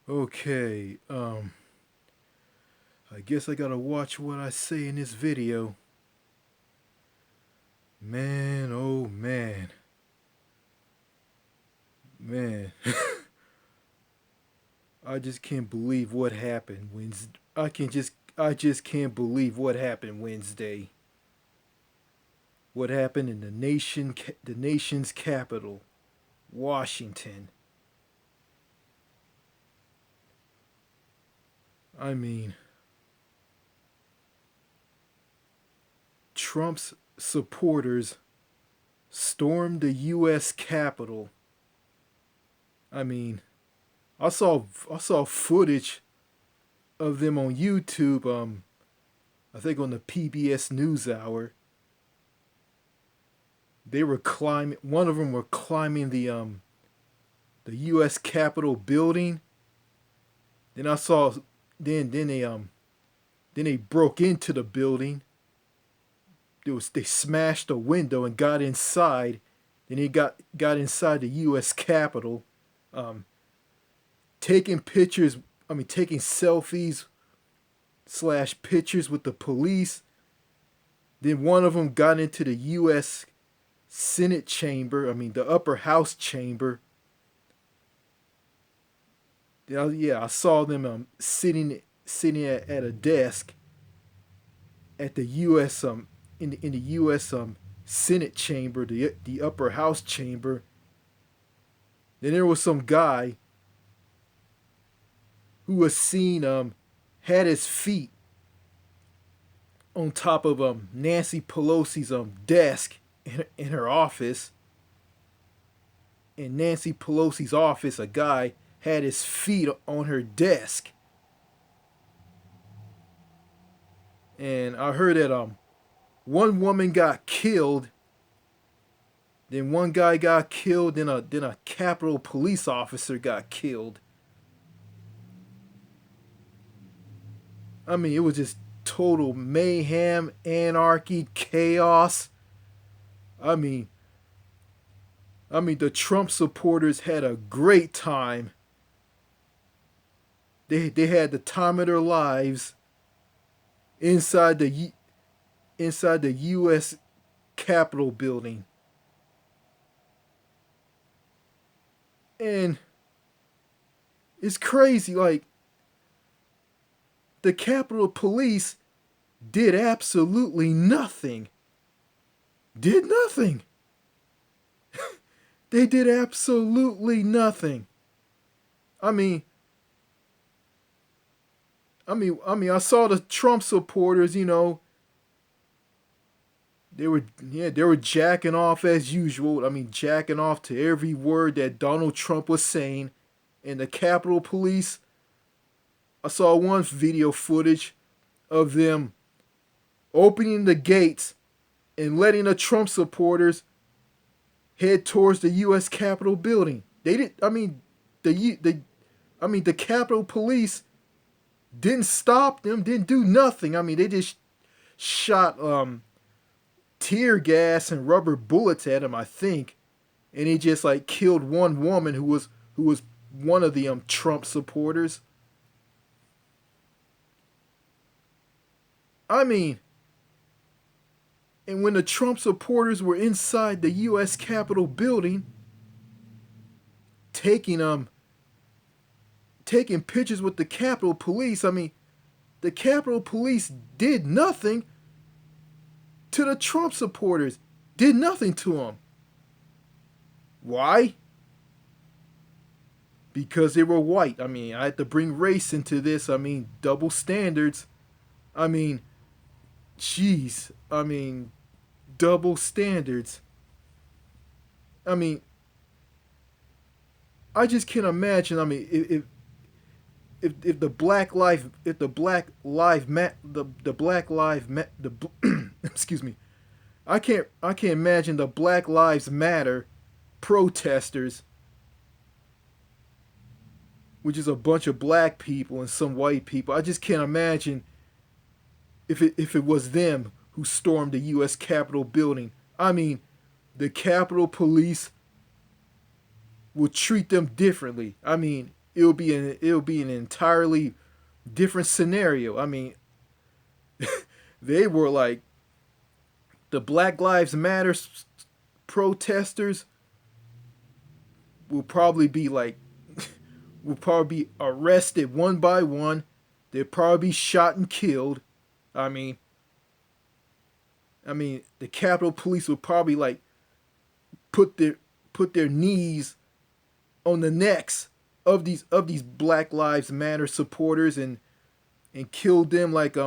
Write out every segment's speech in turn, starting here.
Okay, I guess I gotta watch what I say in this video. Man, oh man. Man. I just can't believe what happened Wednesday. I just can't believe what happened Wednesday. What happened in the nation's capital, Washington. I mean, Trump's supporters stormed the US Capitol. I mean, I saw footage of them on YouTube. I think on the PBS NewsHour. They were climbing. One of them were climbing the U.S. Capitol building. Then I saw. Then they broke into the building. They smashed a window and got inside. Then they got inside the U.S. Capitol, um, taking pictures. I mean, taking selfies slash pictures with the police. Then one of them got into the U.S. Senate chamber. I mean, the upper house chamber. Yeah, I saw them sitting at a desk at the U.S. In the U.S. Senate chamber, the upper house chamber. Then there was some guy who was seen had his feet on top of Nancy Pelosi's desk in her office. In Nancy Pelosi's office, a guy had his feet on her desk. And I heard that one woman got killed, then one guy got killed, then a Capitol police officer got killed. I mean, it was just total mayhem, anarchy, chaos. I mean, the Trump supporters had a great time. They had the time of their lives inside the U.S. Capitol building, and it's crazy. Like, the Capitol Police did absolutely nothing. Did nothing. They did absolutely nothing. I mean, I saw the Trump supporters. They were jacking off as usual. I mean, jacking off to every word that Donald Trump was saying. And the Capitol Police, I saw one video footage of them opening the gates and letting the Trump supporters head towards the U.S. Capitol building. They did. I mean, the Capitol Police didn't stop them. Didn't do nothing. I mean, they just shot tear gas and rubber bullets at him, I think, and he just like killed one woman who was one of the Trump supporters. I mean, and when the Trump supporters were inside the U.S. Capitol building, taking taking pictures with the Capitol Police, I mean, the Capitol Police did nothing to the Trump supporters. Did nothing to them. Why? Because they were white. I mean, I had to bring race into this. I mean, double standards. I mean, jeez. I mean, double standards. I mean, I just can't imagine. I mean, if the black life if the black life the black life the excuse me, I can't imagine the Black Lives Matter protesters, which is a bunch of black people and some white people. I just can't imagine if it was them who stormed the U.S. Capitol building. I mean, the Capitol Police will treat them differently. I mean, it'll be an entirely different scenario. I mean, they were like the Black Lives Matter protesters will probably be like will probably be arrested one by one. They'll probably be shot and killed. I mean, the Capitol Police will probably like put their put their knees on the necks of these Black Lives Matter supporters and killed them like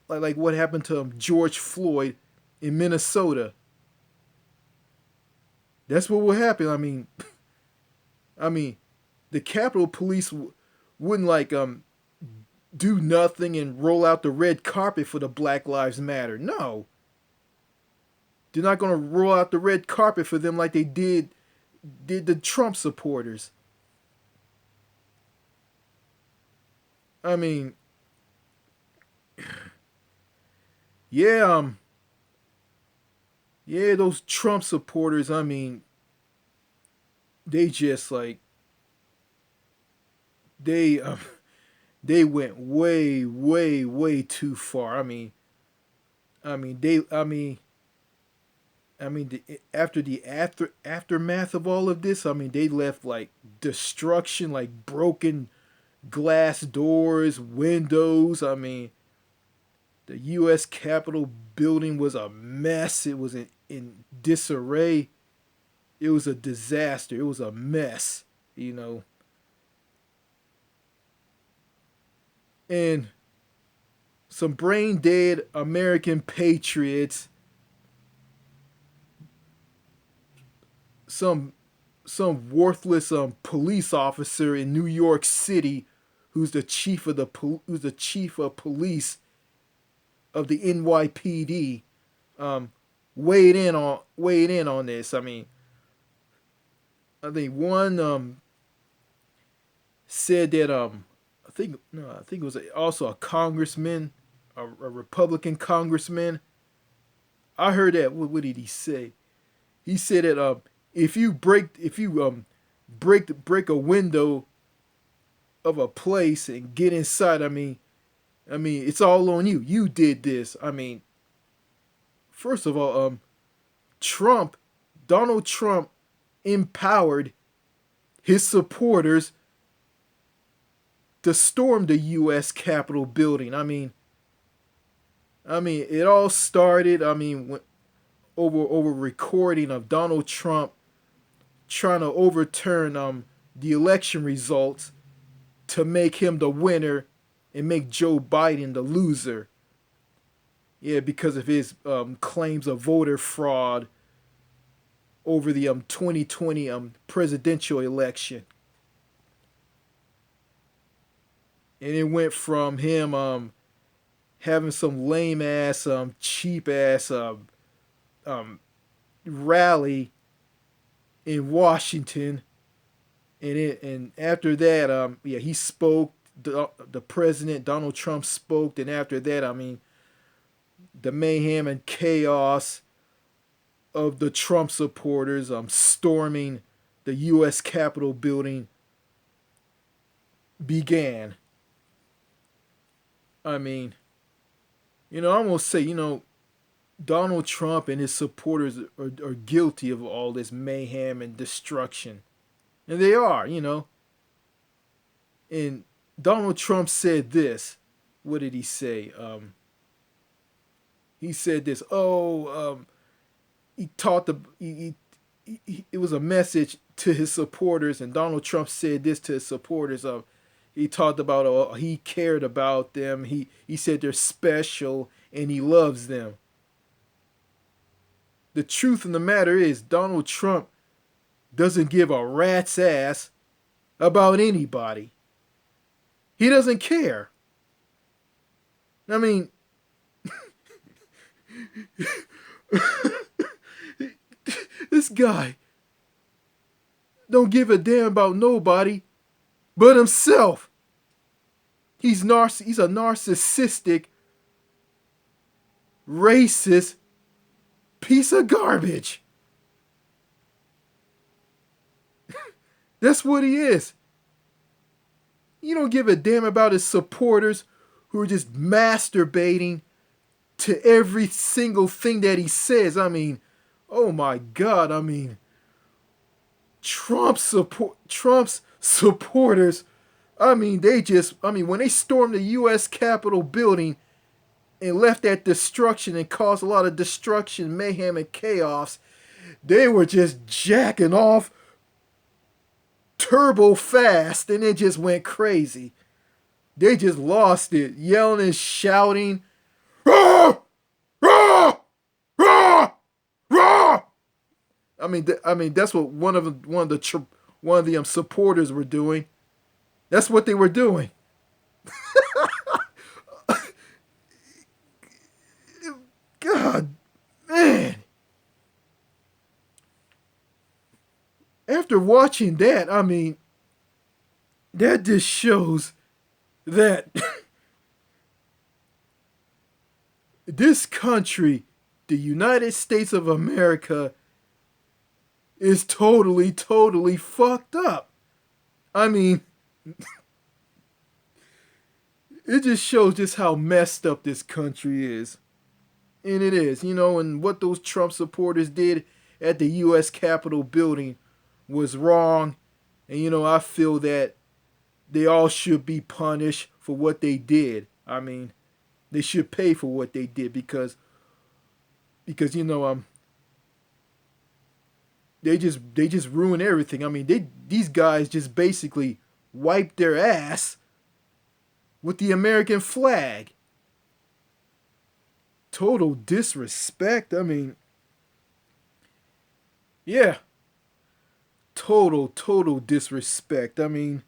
like what happened to George Floyd in Minnesota. That's what will happen. I mean, the Capitol Police wouldn't like do nothing and roll out the red carpet for the Black Lives Matter. No, they're not gonna roll out the red carpet for them like they did the Trump supporters. I mean, yeah, yeah, those Trump supporters. I mean, they just like they they went way, way, way too far. I mean they. After the aftermath of all of this, I mean, they left like destruction, like broken glass doors, windows. I mean, the U.S. Capitol building was a mess. It was in disarray. It was a disaster. It was a mess, you know. And some brain dead American patriots, some worthless police officer in New York City, who's the chief of police of the NYPD, weighed in on this. I think one said that I think it was also a congressman, a Republican congressman. I heard that. What did he say? He said that if you break a window of a place and get inside, it's all on you. You did this. First of all, Trump, Donald Trump, empowered his supporters to storm the U.S. Capitol building. It all started. When, over recording of Donald Trump trying to overturn the election results to make him the winner and make Joe Biden the loser. Yeah, because of his claims of voter fraud over the 2020 presidential election. And it went from him having some lame ass, cheap ass rally in Washington, and after that, he spoke. The president Donald Trump spoke, and after that, the mayhem and chaos of the Trump supporters storming the U.S. Capitol building began. I'm gonna say, Donald Trump and his supporters are guilty of all this mayhem and destruction. And they are, And Donald Trump said this. What did he say? He said this. He taught it was a message to his supporters, and Donald Trump said this to his supporters. He talked about he cared about them. He said they're special and he loves them. The truth of the matter is Donald Trump doesn't give a rat's ass about anybody. He doesn't care. This guy don't give a damn about nobody but himself. He's a narcissistic, racist piece of garbage. That's what he is. You don't give a damn about his supporters who are just masturbating to every single thing that he says. I mean, oh my God. I mean, Trump's supporters. I mean, when they stormed the U.S. Capitol building and left that destruction and caused a lot of destruction, mayhem, and chaos, they were just jacking off turbo fast and it just went crazy. They just lost it, yelling and shouting. Rah! Rah! Rah! Rah! That's what one of the supporters were doing. That's what they were doing. God, man. After watching that, that just shows that this country, the United States of America, is totally, totally fucked up. I mean, it just shows just how messed up this country is. And it is, and what those Trump supporters did at the U.S. Capitol building was wrong. And, I feel that they all should be punished for what they did. I mean, they should pay for what they did because they just ruin everything. I mean, these guys just basically wiped their ass with the American flag. Total disrespect. I mean, yeah. Total disrespect. I mean,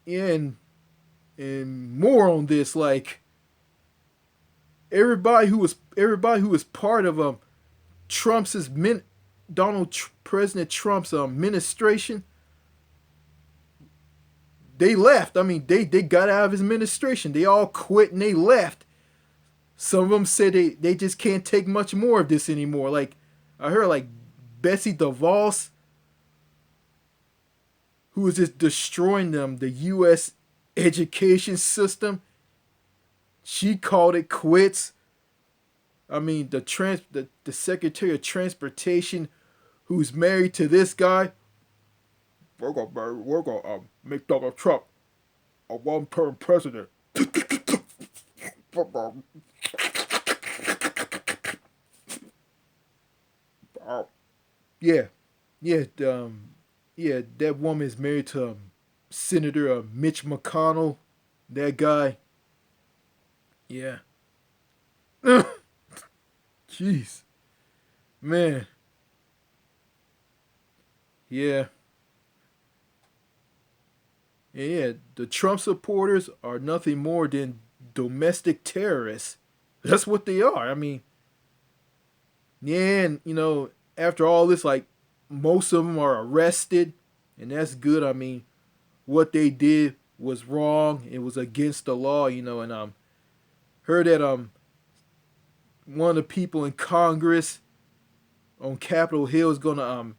yeah, and more on this, like everybody who was part of President Trump's administration, they left. I mean, they got out of his administration. They all quit and they left. Some of them said they just can't take much more of this anymore. Like, I heard like Betsy DeVos, who was just destroying the U.S. education system. She called it quits. I mean, the Secretary of Transportation, who's married to this guy, we're gonna make Donald Trump a one-term president. Yeah, that woman is married to Senator Mitch McConnell. That guy. Yeah. Jeez, man. Yeah. Yeah, the Trump supporters are nothing more than domestic terrorists. That's what they are. I mean, yeah, and after all this, like, most of them are arrested, and that's good. I mean, what they did was wrong. It was against the law, and heard that one of the people in Congress on Capitol Hill is gonna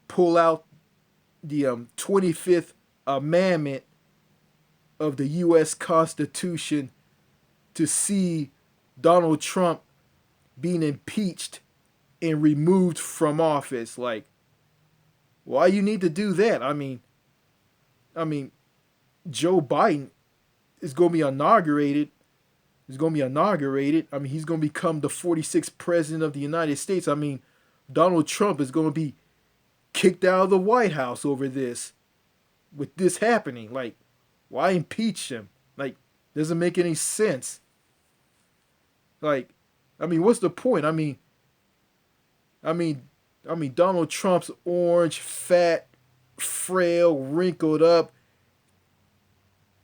pull out the 25th Amendment of the U.S. Constitution to see Donald Trump being impeached and removed from office. Like, why you need to do that? I mean, Joe Biden is going to be inaugurated. I mean, he's going to become the 46th president of the United States. I mean, Donald Trump is going to be kicked out of the White House over this. With this happening, like, why impeach him? Like, doesn't make any sense. Like, I mean, what's the point? I mean, Donald Trump's orange, fat, frail, wrinkled up,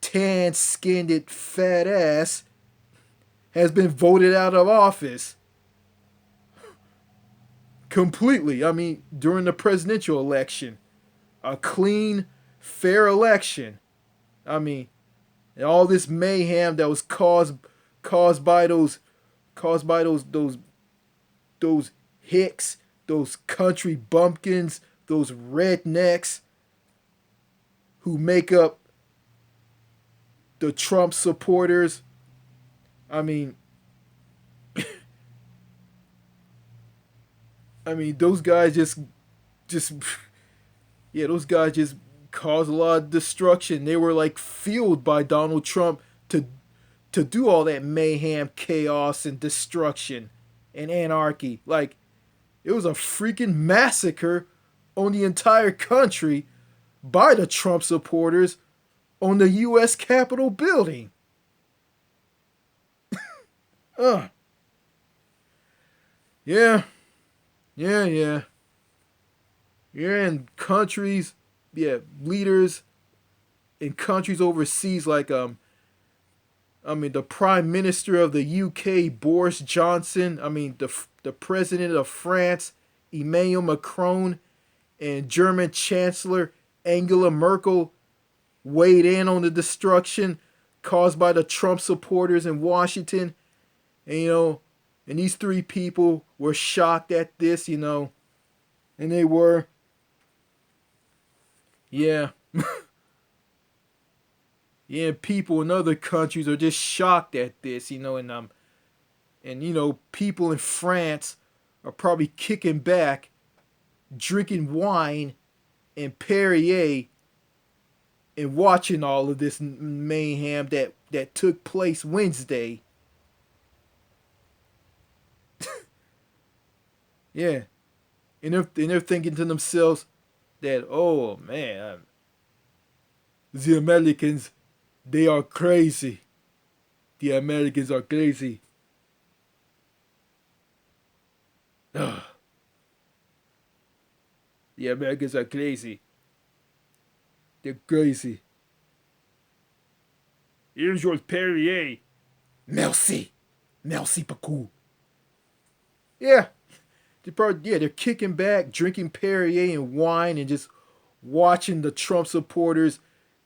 tan-skinned, fat ass has been voted out of office. Completely. I mean, during the presidential election. A clean, fair election. I mean, and all this mayhem that was caused by those hicks, those country bumpkins, those rednecks who make up the Trump supporters. I mean, those guys just, yeah, those guys just caused a lot of destruction. They were like fueled by Donald Trump to do all that mayhem, chaos, and destruction and anarchy. Like, it was a freaking massacre on the entire country by the Trump supporters on the U.S. Capitol building. uh. Yeah. Yeah, yeah. You're in countries, yeah, leaders in countries overseas like the Prime Minister of the UK, Boris Johnson. The President of France, Emmanuel Macron, and German Chancellor Angela Merkel weighed in on the destruction caused by the Trump supporters in Washington. And and these three people were shocked at this, and they were, yeah. Yeah, people in other countries are just shocked at this, people in France are probably kicking back, drinking wine and Perrier, and watching all of this mayhem that took place Wednesday. Yeah, and they're thinking to themselves that, oh man, the Americans, they are crazy. The Americans are crazy. Ugh. The Americans are crazy. They're crazy. Here's your Perrier. Merci. Merci beaucoup. Yeah. They're kicking back, drinking Perrier and wine, and just watching the Trump supporters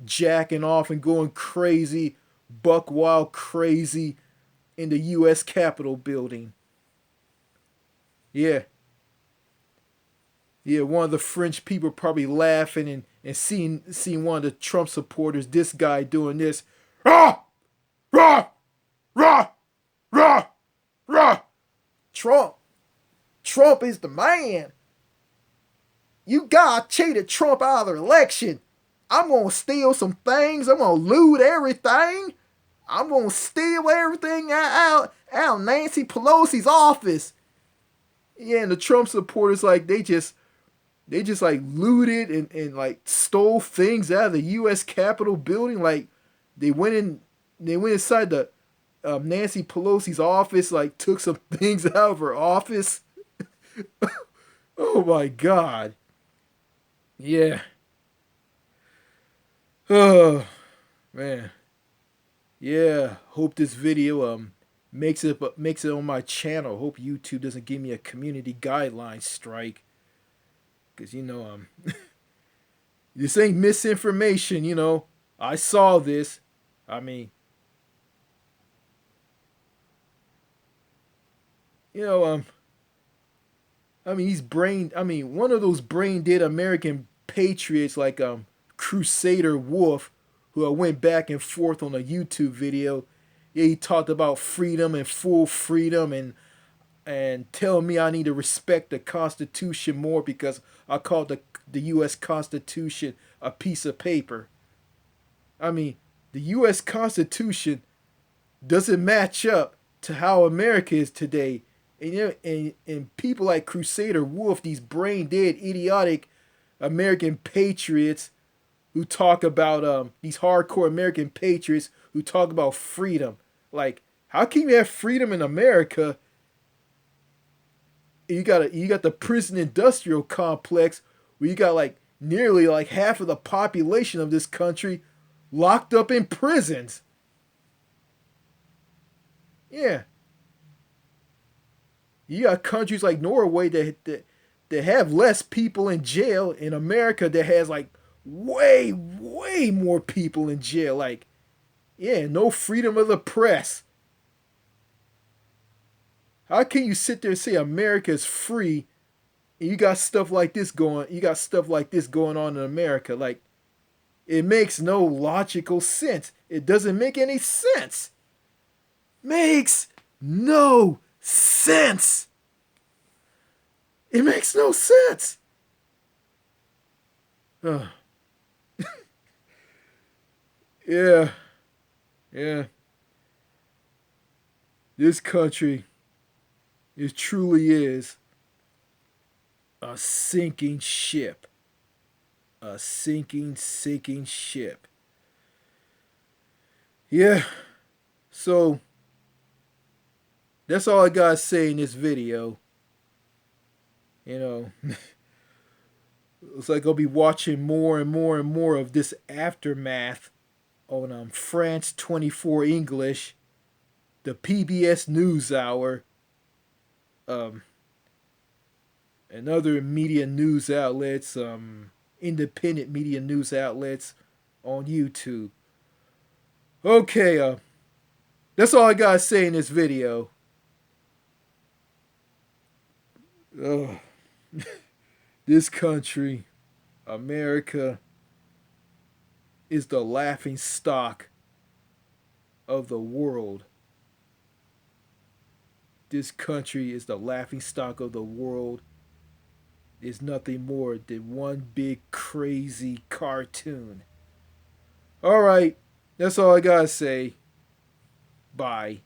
jacking off and going crazy, buck wild crazy in the U.S. Capitol building. Yeah. Yeah, one of the French people probably laughing and seeing one of the Trump supporters, this guy doing this. Rah! Rah! Rah! Rah! Rah! Trump is the man. You guys cheated Trump out of the election. I'm going to steal some things. I'm going to loot everything. I'm going to steal everything out Nancy Pelosi's office. Yeah, and the Trump supporters, like, they just like looted and like stole things out of the U.S. Capitol building. Like, they went inside the Nancy Pelosi's office, like took some things out of her office. Oh my God. Yeah. Oh man. Yeah. Hope this video makes it on my channel. Hope YouTube doesn't give me a community guideline strike. Cause this ain't misinformation. I saw this. One of those brain dead American patriots like Crusader Wolf, who I went back and forth on a YouTube video. Yeah, he talked about freedom and full freedom and telling me I need to respect the Constitution more because I called the U.S. Constitution a piece of paper. The U.S. Constitution doesn't match up to how America is today. And people like Crusader Wolf, these brain dead, idiotic American patriots who talk about these hardcore American patriots who talk about freedom. Like, how can you have freedom in America? You got the prison industrial complex where you got like nearly like half of the population of this country locked up in prisons. Yeah. You got countries like Norway that have less people in jail. In America, that has like way more people in jail. Like, yeah, no freedom of the press. How can you sit there and say America is free And you got stuff like this going. You got stuff like this going on in America. Like, it makes no logical sense. It doesn't make any sense. Makes no sense. It makes no sense. Uh, yeah, yeah. This country, it truly is a sinking ship. A sinking ship. Yeah. So that's all I gotta say in this video. You know, looks like I'll be watching more and more and more of this aftermath on France 24 English, the PBS NewsHour, um, and other media news outlets, independent media news outlets on YouTube. Okay, that's all I gotta say in this video. Ugh. This country, America, is the laughing stock of the world. This country is the laughing stock of the world. Is nothing more than one big crazy cartoon. Alright, that's all I gotta say. Bye.